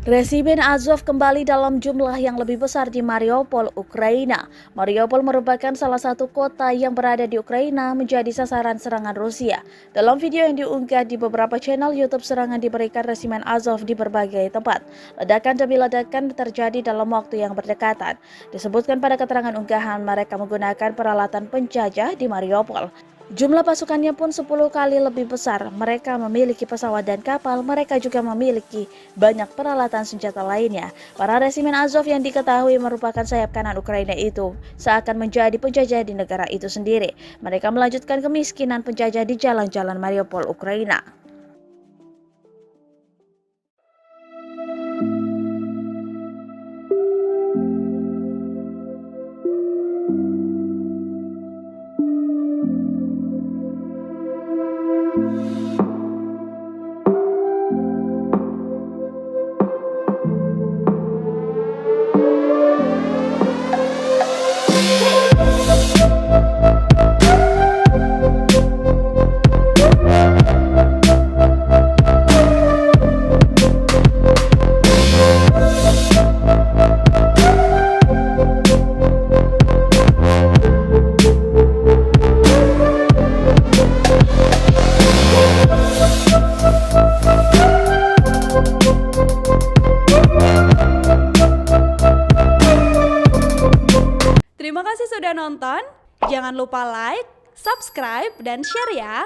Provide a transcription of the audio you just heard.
Resimen Azov kembali dalam jumlah yang lebih besar di Mariupol, Ukraina. Mariupol merupakan salah satu kota yang berada di Ukraina menjadi sasaran serangan Rusia. Dalam video yang diunggah di beberapa channel YouTube, serangan diberikan resimen Azov di berbagai tempat. Ledakan demi ledakan terjadi dalam waktu yang berdekatan. Disebutkan pada keterangan unggahan, mereka menggunakan peralatan penjajah di Mariupol. Jumlah pasukannya pun 10 kali lebih besar. Mereka memiliki pesawat dan kapal. Mereka juga memiliki banyak peralatan senjata lainnya. Para resimen Azov yang diketahui merupakan sayap kanan Ukraina itu seakan menjadi penjajah di negara itu sendiri. Mereka melanjutkan kemiskinan penjajah di jalan-jalan Mariupol, Ukraina. Terima kasih sudah nonton. Jangan lupa like, subscribe, dan share ya.